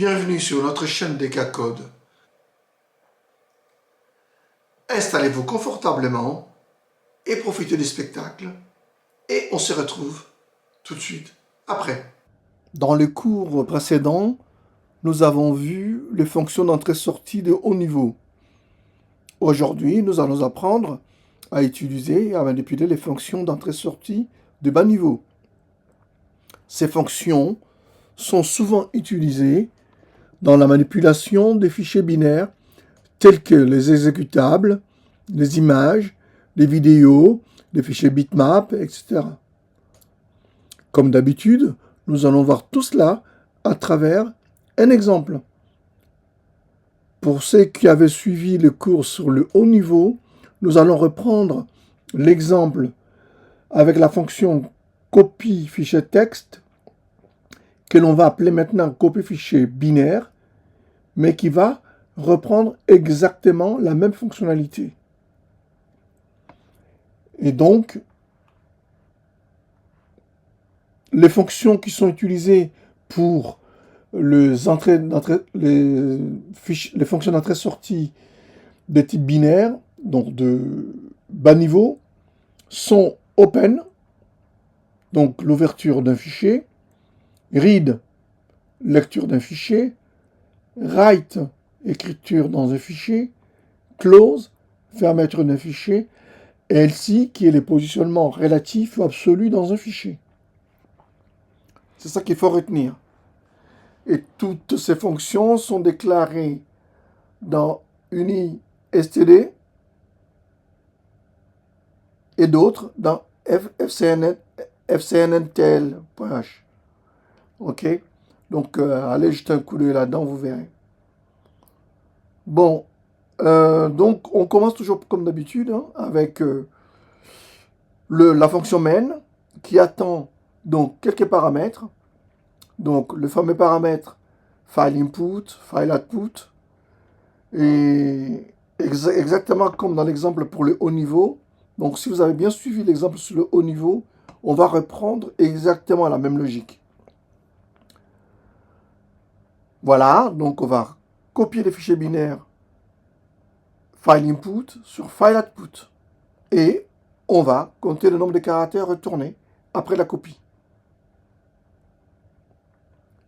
Bienvenue sur notre chaîne Decacode. Installez-vous confortablement et profitez du spectacle. Et on se retrouve tout de suite après. Dans le cours précédent, nous avons vu les fonctions d'entrée-sortie de haut niveau. Aujourd'hui, nous allons apprendre à utiliser et à manipuler les fonctions d'entrée-sortie de bas niveau. Ces fonctions sont souvent utilisées dans la manipulation des fichiers binaires tels que les exécutables, les images, les vidéos, les fichiers bitmap, etc. Comme d'habitude, nous allons voir tout cela à travers un exemple. Pour ceux qui avaient suivi le cours sur le haut niveau, nous allons reprendre l'exemple avec la fonction copie fichier texte que l'on va appeler maintenant copie fichier binaire, mais qui va reprendre exactement la même fonctionnalité. Et donc, les fonctions qui sont utilisées pour les fonctions d'entrée-sortie de type binaire, donc de bas niveau, sont open, donc l'ouverture d'un fichier, read, lecture d'un fichier, write, écriture dans un fichier, close, fermeture d'un fichier, et else, qui est le positionnement relatif ou absolu dans un fichier. C'est ça qu'il faut retenir. Et toutes ces fonctions sont déclarées dans UniSTD et d'autres dans fcntl.h. Ok? Donc, allez jeter un coup d'œil là-dedans, vous verrez. Bon, donc on commence toujours comme d'habitude avec la fonction main qui attend donc quelques paramètres. Donc le fameux paramètre file input, file output, et exactement comme dans l'exemple pour le haut niveau. Donc si vous avez bien suivi l'exemple sur le haut niveau, on va reprendre exactement la même logique. Voilà, donc on va copier les fichiers binaires file input sur file output. Et on va compter le nombre de caractères retournés après la copie.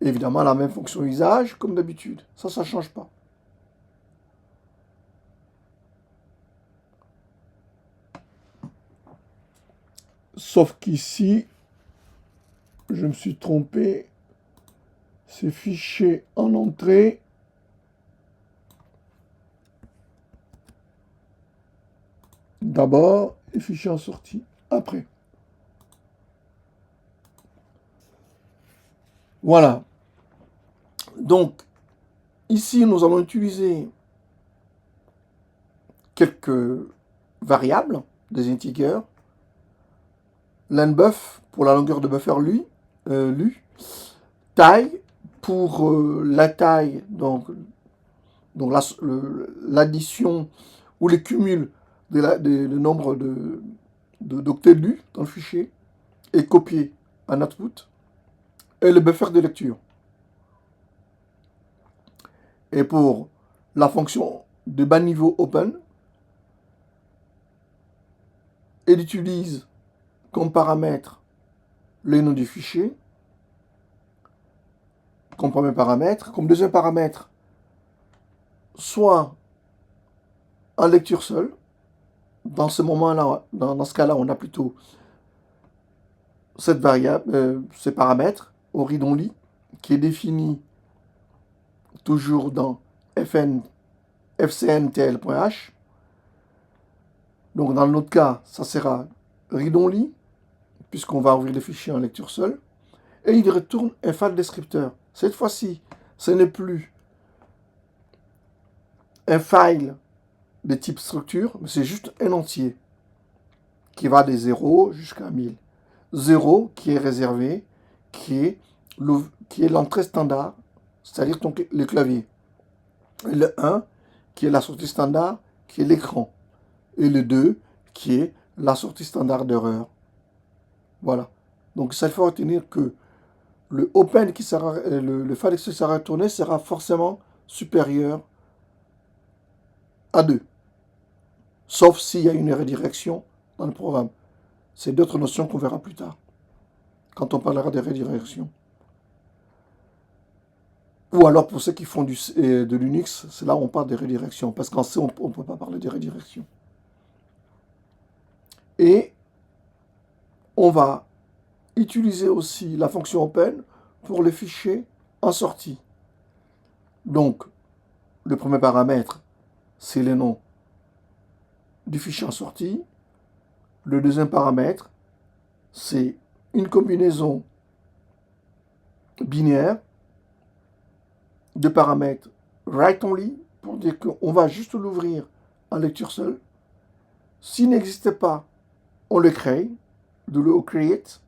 Évidemment, la même fonction usage comme d'habitude. Ça ne change pas. Sauf qu'ici, je me suis trompé. C'est fichier en entrée. D'abord, et fichier en sortie après. Voilà. Donc, ici, nous allons utiliser quelques variables, des integers. Lenbuff pour la longueur de buffer lu. Taille pour la taille, donc l'addition ou le cumul de nombre d'octets lus dans le fichier et copié en output. Et le buffer de lecture. Et pour la fonction de bas niveau open, elle utilise comme paramètre le nom du fichier, comme premier paramètre. Comme deuxième paramètre, soit en lecture seule. Dans ce moment-là, dans ce cas-là, on a plutôt cette variable, ces paramètres au read-only, qui est défini toujours dans fcntl.h. Donc dans notre cas, ça sera read-only, puisqu'on va ouvrir les fichiers en lecture seule. Et il retourne un file descripteur. Cette fois-ci, ce n'est plus un file de type structure, mais c'est juste un entier qui va des 0 jusqu'à 1000. 0 qui est réservé, qui est l'entrée standard, c'est-à-dire le clavier. Et le 1 qui est la sortie standard, qui est l'écran. Et le 2 qui est la sortie standard d'erreur. Voilà. Donc ça, il faut retenir que le open qui sera, le file qui sera retourné sera forcément supérieur à 2. Sauf s'il y a une redirection dans le programme. C'est d'autres notions qu'on verra plus tard, quand on parlera des redirections. Ou alors pour ceux qui font de l'Unix, c'est là où on parle des redirections, parce qu'en C, on ne peut pas parler des redirections. Et on va utiliser aussi la fonction open pour les fichiers en sortie. Donc, le premier paramètre, c'est le nom du fichier en sortie. Le deuxième paramètre, c'est une combinaison binaire de paramètres write only, pour dire qu'on va juste l'ouvrir en lecture seule. S'il n'existe pas, on le crée, de le create.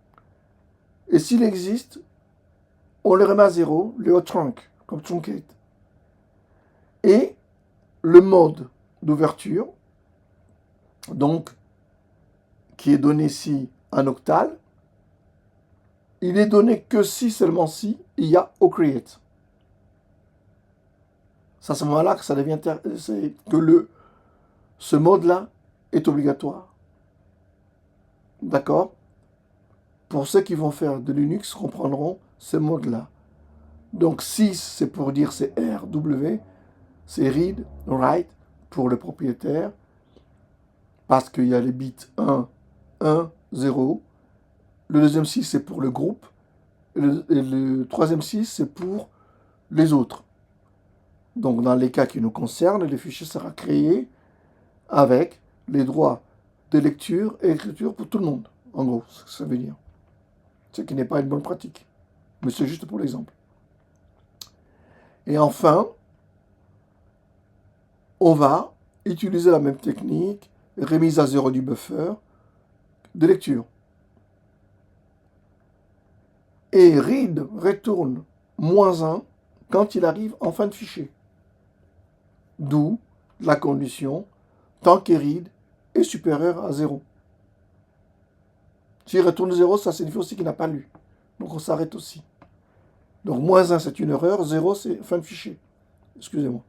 Et s'il existe, on le remet à 0, le trunk, comme truncate. Et le mode d'ouverture, donc, qui est donné ici en octal, il est donné que si, seulement si, il y a create. C'est à ce moment-là que ça devient que ce mode-là est obligatoire. D'accord? Pour ceux qui vont faire de Linux, comprendront ce mode-là. Donc 6, c'est pour dire c'est RW, c'est read, write pour le propriétaire, parce qu'il y a les bits 1, 1, 0. Le deuxième 6, c'est pour le groupe. Et le troisième 6, c'est pour les autres. Donc dans les cas qui nous concernent, le fichier sera créé avec les droits de lecture et écriture pour tout le monde. En gros, c'est ce que ça veut dire. Ce qui n'est pas une bonne pratique. Mais c'est juste pour l'exemple. Et enfin, on va utiliser la même technique, remise à 0 du buffer, de lecture. Et read retourne -1 quand il arrive en fin de fichier. D'où la condition tant que read est supérieur à 0. S'il retourne 0, ça signifie aussi qu'il n'a pas lu. Donc on s'arrête aussi. Donc -1 c'est une erreur, 0 c'est fin de fichier. Excusez-moi.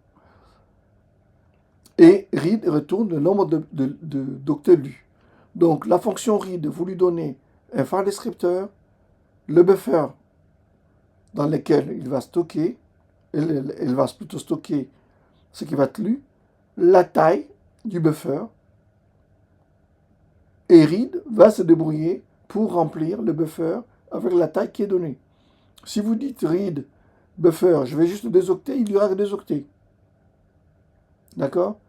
Et read retourne le nombre d'octets lus. Donc la fonction read, vous lui donnez un file descripteur, le buffer dans lequel il va stocker, il va plutôt stocker ce qui va être lu, la taille du buffer, et read va se débrouiller pour remplir le buffer avec la taille qui est donnée. Si vous dites read buffer, je vais juste 2 octets, il y aura que 2 octets. D'accord?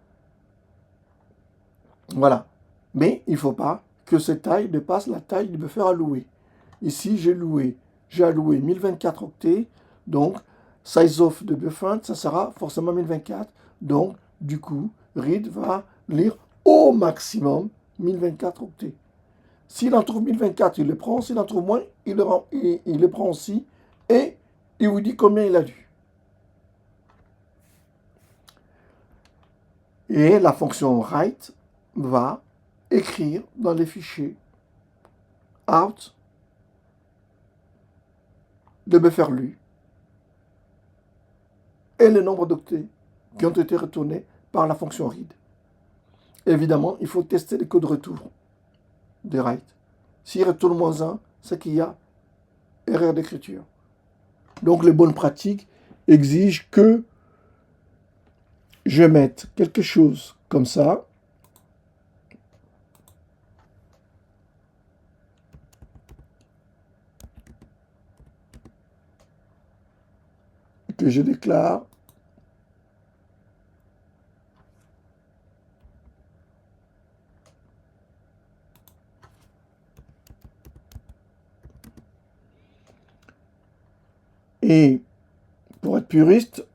Voilà. Mais il ne faut pas que cette taille dépasse la taille du buffer alloué. Ici, j'ai alloué 1024 octets, donc size of de buffer, ça sera forcément 1024. Donc, du coup, read va lire au maximum 1024 octets. S'il en trouve 1024, il le prend. S'il en trouve moins, il le prend aussi. Et il vous dit combien il a lu. Et la fonction write va écrire dans les fichiers out le buffer lu et le nombre d'octets qui ont été retournés par la fonction read. Évidemment, il faut tester les codes retour de write. S'il retourne -1, c'est qu'il y a erreur d'écriture. Donc les bonnes pratiques exigent que je mette quelque chose comme ça, que je déclare et pour être puriste,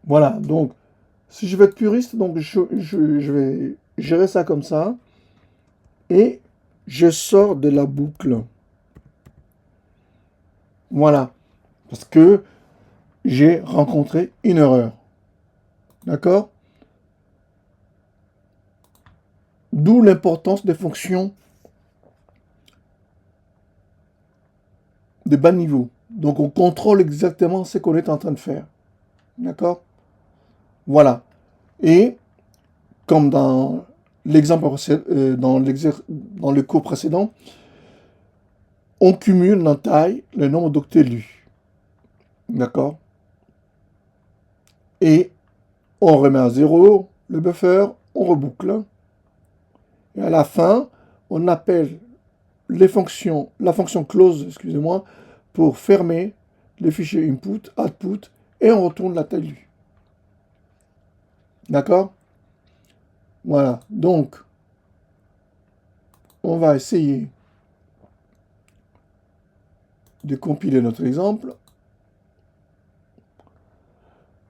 Voilà, donc si je veux être puriste, donc je vais gérer ça comme ça. Et je sors de la boucle. Voilà, parce que j'ai rencontré une erreur. D'accord? D'où l'importance des fonctions de bas niveau. Donc on contrôle exactement ce qu'on est en train de faire. D'accord? Voilà. Et comme dans l'exemple dans le cours précédent, on cumule en taille le nombre d'octets lus. D'accord? Et on remet à zéro le buffer, on reboucle. Et à la fin, on appelle la fonction close, excusez-moi, pour fermer les fichiers input, output, et on retourne la taille lue. D'accord? Voilà. Donc, on va essayer de compiler notre exemple.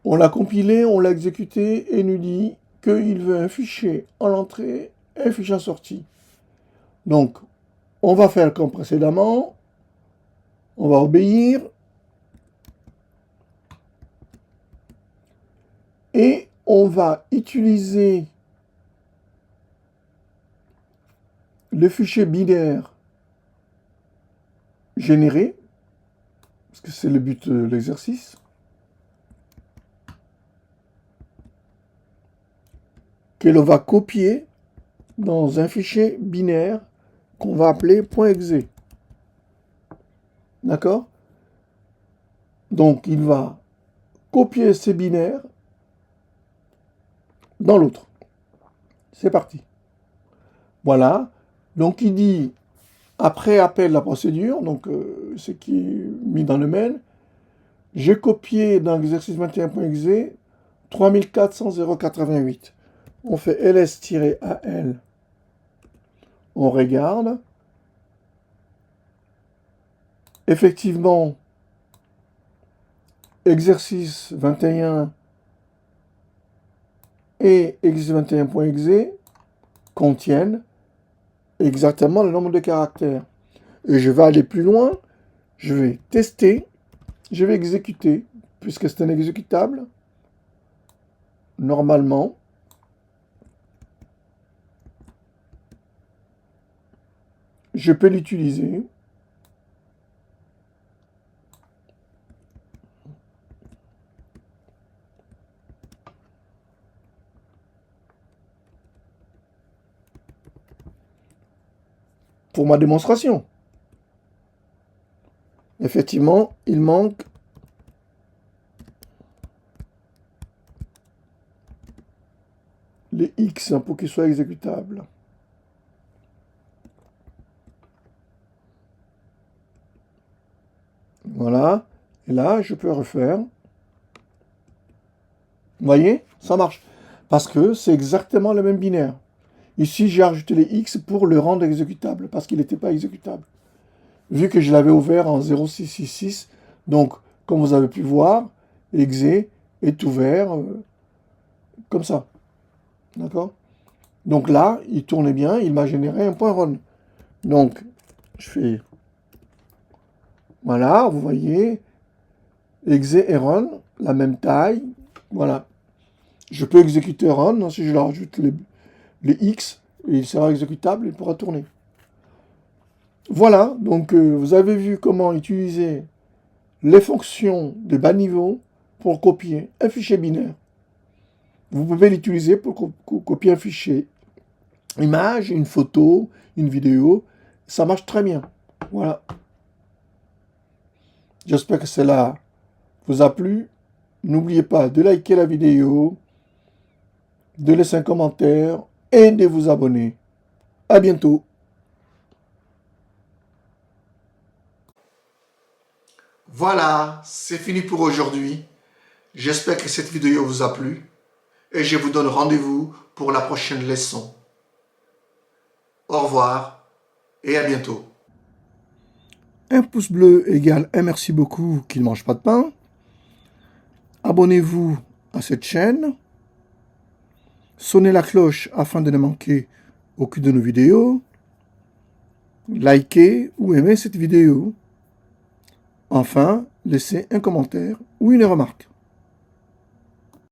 On l'a compilé, on l'a exécuté et nous dit qu'il veut un fichier en entrée et un fichier en sortie. Donc, on va faire comme précédemment. On va obéir. Et on va utiliser le fichier binaire généré, parce que c'est le but de l'exercice, que l'on va copier dans un fichier binaire qu'on va appeler .exe. D'accord? Donc il va copier ces binaires dans l'autre. C'est parti. Voilà. Donc il dit, après appel de la procédure, donc ce qui est mis dans le mail, j'ai copié dans l'exercice 21.exe 3400,088. On fait ls-al. On regarde. Effectivement, exercice 21 et exercice 21.exe contiennent exactement le nombre de caractères. Et je vais aller plus loin. Je vais tester. Je vais exécuter, puisque c'est un exécutable. Normalement, je peux l'utiliser. Pour ma démonstration. Effectivement, il manque les X pour qu'ils soient exécutables. Voilà. Et là, je peux refaire. Vous voyez? Ça marche. Parce que c'est exactement le même binaire. Ici, j'ai rajouté les X pour le rendre exécutable, parce qu'il n'était pas exécutable. Vu que je l'avais ouvert en 0666, donc, comme vous avez pu voir, exe est ouvert comme ça. D'accord? Donc là, il tournait bien, il m'a généré un point run. Donc, je fais... Voilà, vous voyez, exe et run, la même taille. Voilà. Je peux exécuter run, si je leur ajoute les X, il sera exécutable, il pourra tourner. Voilà, donc vous avez vu comment utiliser les fonctions de bas niveau pour copier un fichier binaire. Vous pouvez l'utiliser pour copier un fichier image, une photo, une vidéo. Ça marche très bien. Voilà. J'espère que cela vous a plu. N'oubliez pas de liker la vidéo, de laisser un commentaire et de vous abonner. À bientôt. Voilà, c'est fini pour aujourd'hui. J'espère que cette vidéo vous a plu et je vous donne rendez-vous pour la prochaine leçon. Au revoir et à bientôt. Un pouce bleu égale un merci beaucoup qui ne mange pas de pain. Abonnez-vous à cette chaîne, sonnez la cloche afin de ne manquer aucune de nos vidéos, likez ou aimez cette vidéo. Enfin, laissez un commentaire ou une remarque.